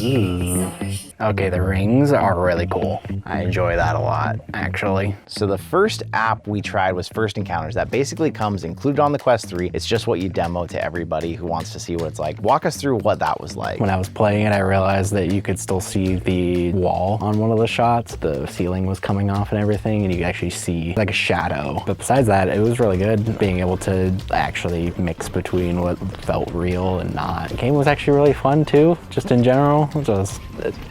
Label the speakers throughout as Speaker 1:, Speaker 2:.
Speaker 1: Ooh. Okay, the rings are really cool. I enjoy that a lot, actually.
Speaker 2: So the first app we tried was First Encounters. That basically comes included on the Quest 3. It's just what you demo to everybody who wants to see what it's like. Walk us through what that was like.
Speaker 1: When I was playing it, I realized that you could still see the wall on one of the shots. The ceiling was coming off and everything, and you could actually see like a shadow. But besides that, it was really good being able to actually mix between what felt real and not. The game was actually really fun too, just in general. It was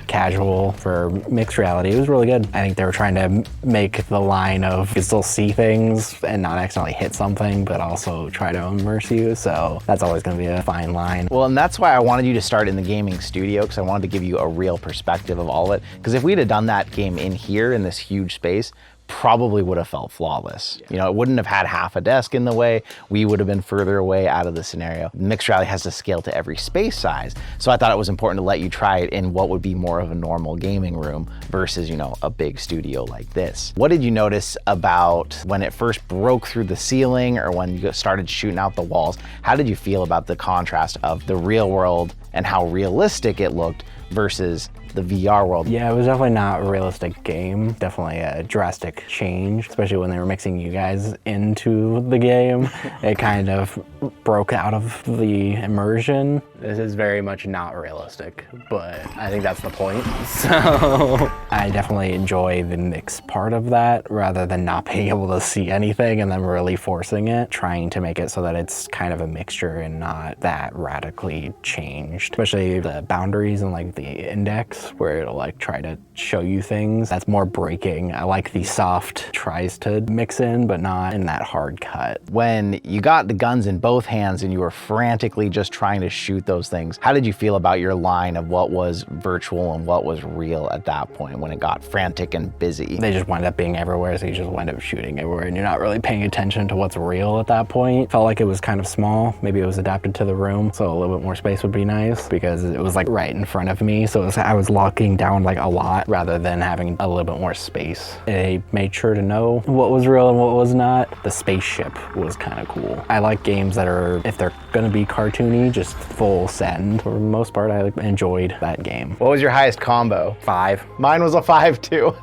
Speaker 1: casual for mixed reality. It was really good. I think they were trying to make the line of you can still see things and not accidentally hit something, but also try to immerse you. So that's always going to be a fine line.
Speaker 2: Well, and that's why I wanted you to start in the gaming studio, because I wanted to give you a real perspective of all of it. Because if we'd have done that game in here in this huge space, probably would have felt flawless. Yeah. You know, it wouldn't have had half a desk in the way. We would have been further away out of the scenario. Mixed reality has to scale to every space size. So I thought it was important to let you try it in what would be more of a normal gaming room versus, you know, a big studio like this. What did you notice about when it first broke through the ceiling or when you started shooting out the walls? How did you feel about the contrast of the real world and how realistic it looked versus the VR world?
Speaker 1: Yeah, it was definitely not a realistic game. Definitely a drastic change, especially when they were mixing you guys into the game. It kind of broke out of the immersion. This is very much not realistic, but I think that's the point. So I definitely enjoy the mix part of that rather than not being able to see anything and then really forcing it, trying to make it so that it's kind of a mixture and not that radically changed, especially the boundaries and like the index where it'll like try to show you things. That's more breaking. I like the soft tries to mix in, but not in that hard cut.
Speaker 2: When you got the guns in both hands and you were frantically just trying to shoot those things, how did you feel about your line of what was virtual and what was real at that point when it got frantic and busy?
Speaker 1: They just wind up being everywhere, so you just wind up shooting everywhere and you're not really paying attention to what's real at that point. Felt like it was kind of small. Maybe it was adapted to the room, so a little bit more space would be nice because it was like right in front of me, so I was locking down like a lot rather than having a little bit more space. They made sure to know what was real and what was not. The spaceship was kind of cool. I like games that are, if they're gonna be cartoony, just full send. For the most part, I enjoyed that game.
Speaker 2: What was your highest combo?
Speaker 1: 5.
Speaker 2: Mine was a 5 too.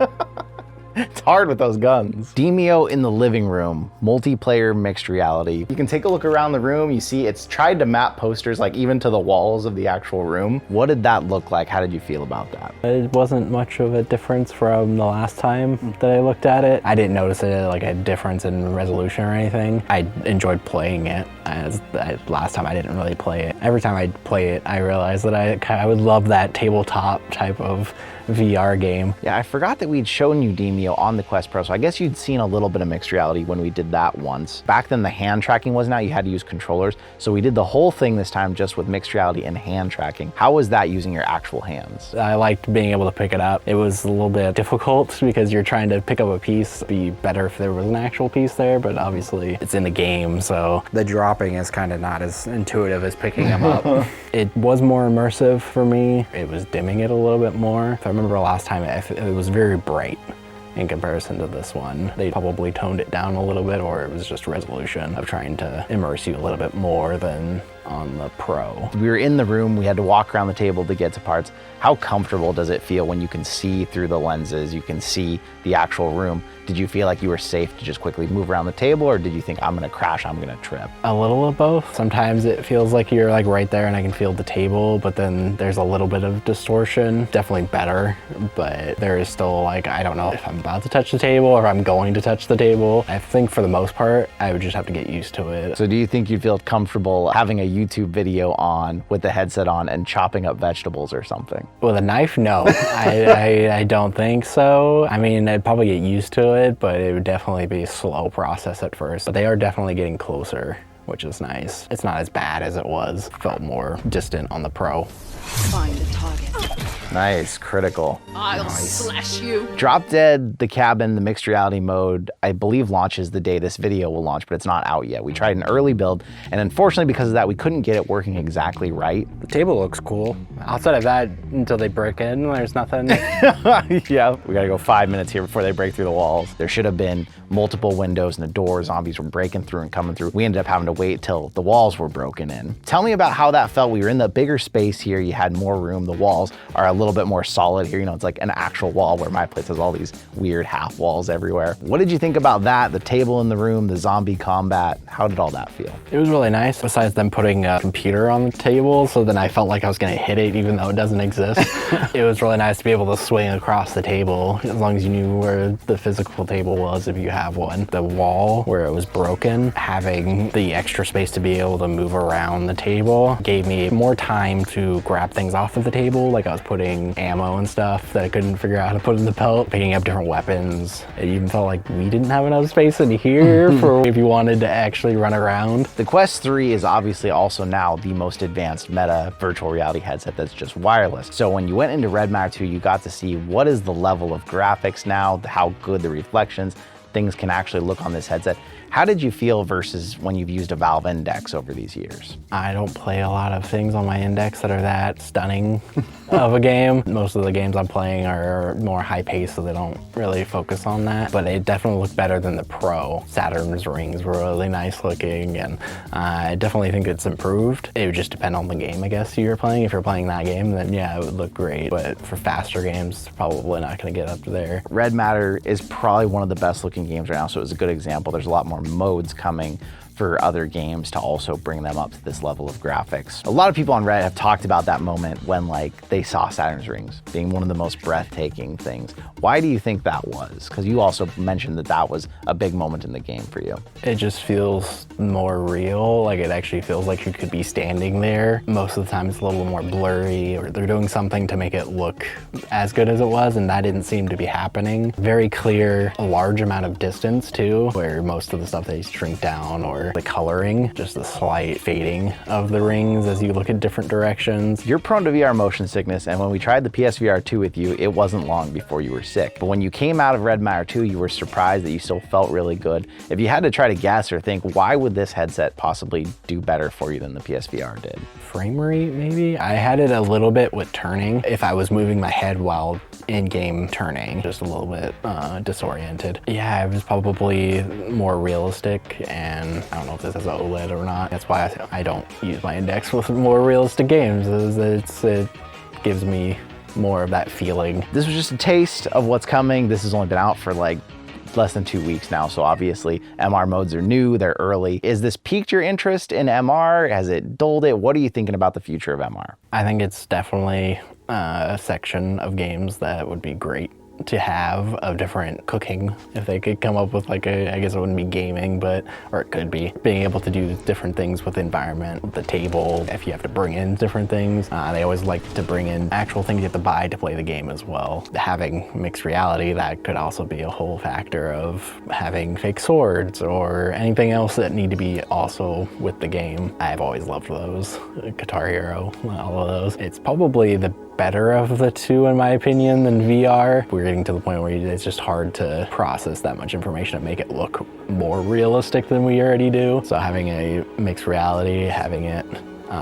Speaker 2: It's hard with those guns. Demio in the living room, multiplayer mixed reality. You can take a look around the room. You see it's tried to map posters like even to the walls of the actual room. What did that look like? How did you feel about that?
Speaker 1: It wasn't much of a difference from the last time that I looked at it. I didn't notice it like a difference in resolution or anything. I enjoyed playing it. Last time I didn't really play it. Every time I play it, I realized that I would love that tabletop type of VR game.
Speaker 2: Yeah, I forgot that we'd shown you Demio on the Quest Pro, so I guess you'd seen a little bit of mixed reality when we did that once. Back then the hand tracking wasn't out, you had to use controllers, so we did the whole thing this time just with mixed reality and hand tracking. How was that using your actual hands?
Speaker 1: I liked being able to pick it up. It was a little bit difficult because you're trying to pick up a piece. It'd be better if there was an actual piece there, but obviously it's in the game, so the dropping is kind of not as intuitive as picking them up. It was more immersive for me. It was dimming it a little bit more. If I remember last time, it was very bright in comparison to this one. They probably toned it down a little bit, or it was just resolution of trying to immerse you a little bit more than on the Pro.
Speaker 2: We were in the room, we had to walk around the table to get to parts. How comfortable does it feel when you can see through the lenses, you can see the actual room? Did you feel like you were safe to just quickly move around the table, or did you think, I'm gonna crash, I'm gonna trip?
Speaker 1: A little of both. Sometimes it feels like you're like right there and I can feel the table, but then there's a little bit of distortion. Definitely better, but there is still like, I don't know if I'm about to touch the table or if I'm going to touch the table. I think for the most part, I would just have to get used to it.
Speaker 2: So do you think you'd feel comfortable having a YouTube video on with the headset on and chopping up vegetables or something?
Speaker 1: With a knife, no. I don't think so. I mean, I'd probably get used to it, but it would definitely be a slow process at first. But they are definitely getting closer, which is nice. It's not as bad as it was. Felt more distant on the Pro.
Speaker 3: Find the target.
Speaker 2: Nice, critical.
Speaker 3: I'll slash you.
Speaker 2: Drop Dead, the cabin, the mixed reality mode, I believe launches the day this video will launch, but it's not out yet. We tried an early build, and unfortunately because of that, we couldn't get it working exactly right.
Speaker 1: The table looks cool. Outside of that, until they break in, there's nothing.
Speaker 2: Yeah, we gotta go 5 minutes here before they break through the walls. There should have been multiple windows and the door. Zombies were breaking through and coming through. We ended up having to wait till the walls were broken in. Tell me about how that felt. We were in the bigger space here, you had more room, the walls are a little bit more solid here, you know, it's like an actual wall, where my place has all these weird half walls everywhere. What did you think about that? The table in the room, the zombie combat, how did all that feel?
Speaker 1: It was really nice, besides them putting a computer on the table, so then I felt like I was gonna hit it even though it doesn't exist. It was really nice to be able to swing across the table, as long as you knew where the physical table was if you have one. The wall where it was broken, having the extra space to be able to move around the table gave me more time to grab things off of the table, like I was putting ammo and stuff that I couldn't figure out how to put in the belt, picking up different weapons. It even felt like we didn't have enough space in here for if you wanted to actually run around.
Speaker 2: The Quest 3 is obviously also now the most advanced meta virtual reality headset that's just wireless. So when you went into Red Matter 2, you got to see what is the level of graphics now, how good the reflections, things can actually look on this headset. How did you feel versus when you've used a Valve Index over these years?
Speaker 1: I don't play a lot of things on my Index that are that stunning of a game. Most of the games I'm playing are more high pace, so they don't really focus on that. But it definitely looked better than the Pro. Saturn's rings were really nice looking, and I definitely think it's improved. It would just depend on the game, I guess, you're playing. If you're playing that game, then yeah, it would look great. But for faster games, probably not gonna get up to there.
Speaker 2: Red Matter is probably one of the best looking games right now, so it was a good example. There's a lot more modes coming for other games to also bring them up to this level of graphics. A lot of people on Reddit have talked about that moment when like they saw Saturn's rings being one of the most breathtaking things. Why do you think that was? Because you also mentioned that that was a big moment in the game for you.
Speaker 1: It just feels more real, like it actually feels like you could be standing there. Most of the time it's a little more blurry, or they're doing something to make it look as good as it was, and that didn't seem to be happening. Very clear, a large amount of distance too, where most of the stuff they shrink down, or the coloring, just the slight fading of the rings as you look at different directions.
Speaker 2: You're prone to VR motion sickness, and when we tried the PSVR 2 with you, it wasn't long before you were sick. But when you came out of Red Matter 2, you were surprised that you still felt really good. If you had to try to guess or think, why would this headset possibly do better for you than the PSVR did?
Speaker 1: Frame rate, maybe? I had it a little bit with turning. If I was moving my head while in-game turning, just a little bit disoriented. Yeah, it was probably more realistic, and I don't know if this has an OLED or not. That's why I don't use my Index with more realistic games, is it gives me more of that feeling.
Speaker 2: This was just a taste of what's coming. This has only been out for like less than 2 weeks now, so obviously MR modes are new, they're early. Is this piqued your interest in MR? Has it dulled it? What are you thinking about the future of MR?
Speaker 1: I think it's definitely a section of games that would be great to have, of different cooking. If they could come up with like I guess it wouldn't be gaming, but, or it could be, being able to do different things with the environment, the table, if you have to bring in different things. They always like to bring in actual things you have to buy to play the game as well. Having mixed reality, that could also be a whole factor of having fake swords or anything else that need to be also with the game. I've always loved those. Guitar Hero, all of those. It's probably the better of the two, in my opinion, than VR. We're getting to the point where it's just hard to process that much information and make it look more realistic than we already do. So having a mixed reality, having it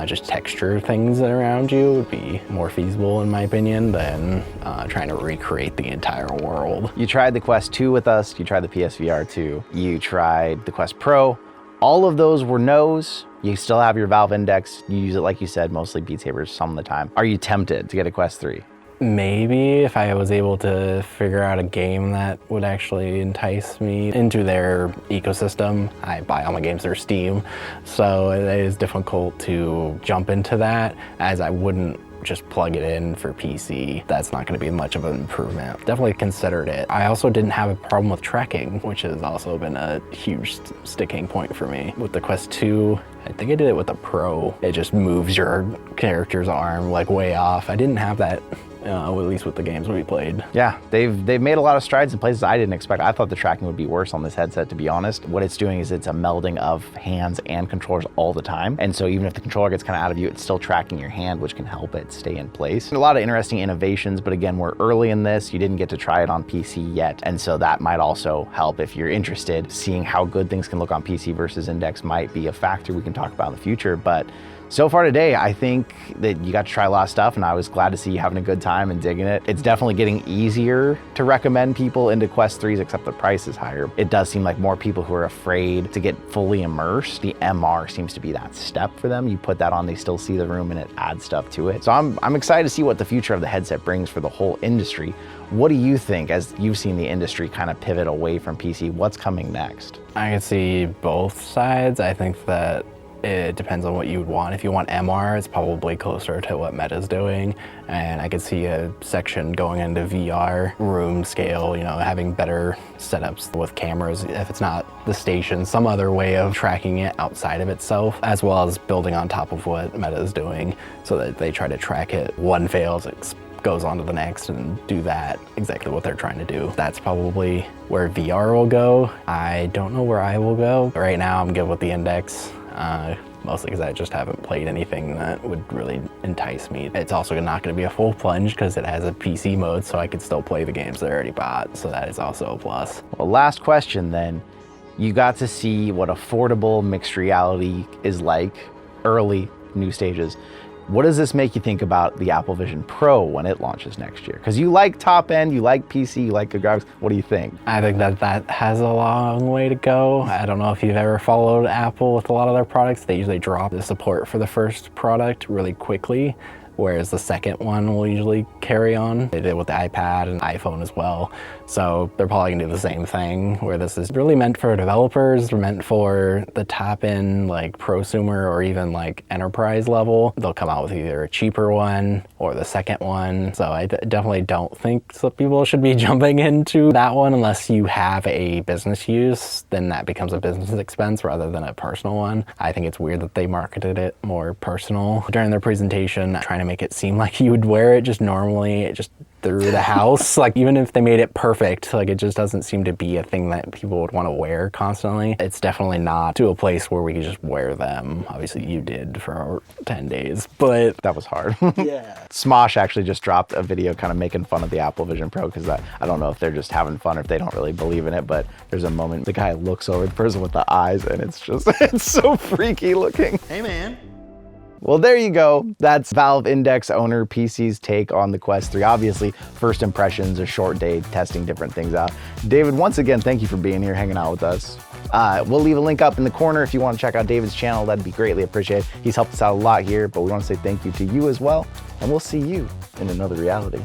Speaker 1: just texture things around you would be more feasible, in my opinion, than trying to recreate the entire world.
Speaker 2: You tried the Quest 2 with us, you tried the PSVR 2, you tried the Quest Pro. All of those were no's. You still have your Valve Index. You use it, like you said, mostly Beat Saber some of the time. Are you tempted to get a Quest 3?
Speaker 1: Maybe if I was able to figure out a game that would actually entice me into their ecosystem. I buy all my games through Steam, so it is difficult to jump into that, as I wouldn't just plug it in for PC. That's not going to be much of an improvement. Definitely considered it. I also didn't have a problem with tracking, which has also been a huge sticking point for me. With the Quest 2, I think I did it with the Pro. It just moves your character's arm like way off. I didn't have that, at least with the games we played.
Speaker 2: Yeah, they've made a lot of strides in places I didn't expect. I thought the tracking would be worse on this headset, to be honest. What it's doing is it's a melding of hands and controllers all the time. And so even if the controller gets kind of out of you, it's still tracking your hand, which can help it stay in place. A lot of interesting innovations, but again, we're early in this. You didn't get to try it on PC yet. And so that might also help if you're interested. Seeing how good things can look on PC versus Index might be a factor we can talk about in the future, but So far today, I think that you got to try a lot of stuff, and I was glad to see you having a good time and digging it. It's definitely getting easier to recommend people into Quest 3s, except the price is higher. It does seem like more people who are afraid to get fully immersed. The MR seems to be that step for them. You put that on, they still see the room, and it adds stuff to it. So I'm excited to see what the future of the headset brings for the whole industry. What do you think, as you've seen the industry kind of pivot away from PC, what's coming next?
Speaker 1: I can see both sides. I think that it depends on what you would want. If you want MR, it's probably closer to what Meta's doing. And I could see a section going into VR, room scale, you know, having better setups with cameras. If it's not the station, some other way of tracking it outside of itself, as well as building on top of what Meta is doing so that they try to track it. One fails, it goes on to the next and do that, exactly what they're trying to do. That's probably where VR will go. I don't know where I will go. Right now I'm good with the Index. Mostly because I just haven't played anything that would really entice me. It's also not going to be a full plunge because it has a PC mode, so I could still play the games that I already bought, so that is also a plus.
Speaker 2: Well, last question then. You got to see what affordable mixed reality is like, early, new stages. What does this make you think about the Apple Vision Pro when it launches next year? Because you like top end, you like PC, you like good graphics. What do you think?
Speaker 1: I think that has a long way to go. I don't know if you've ever followed Apple with a lot of their products. They usually drop the support for the first product really quickly, whereas the second one will usually carry on. They did with the iPad and iPhone as well. So they're probably gonna do the same thing, where this is really meant for developers, meant for the top end, like prosumer or even like enterprise level. They'll come out with either a cheaper one or the second one. So I definitely don't think so people should be jumping into that one unless you have a business use, then that becomes a business expense rather than a personal one. I think it's weird that they marketed it more personal during their presentation, trying to make it seem like you would wear it just normally, just through the house. Like even if they made it perfect, like it just doesn't seem to be a thing that people would want to wear constantly. It's definitely not to a place where we could just wear them. Obviously you did for 10 days, but
Speaker 2: that was hard.
Speaker 1: yeah.
Speaker 2: Smosh actually just dropped a video kind of making fun of the Apple Vision Pro, because I don't know if they're just having fun or if they don't really believe in it, but there's a moment the guy looks over the person with the eyes and it's just, it's so freaky looking.
Speaker 4: Hey man.
Speaker 2: Well, there you go. That's Valve Index owner PC's take on the Quest 3. Obviously, first impressions, a short day testing different things out. David, once again, thank you for being here, hanging out with us. We'll leave a link up in the corner if you want to check out David's channel. That'd be greatly appreciated. He's helped us out a lot here, but we want to say thank you to you as well, and we'll see you in another reality.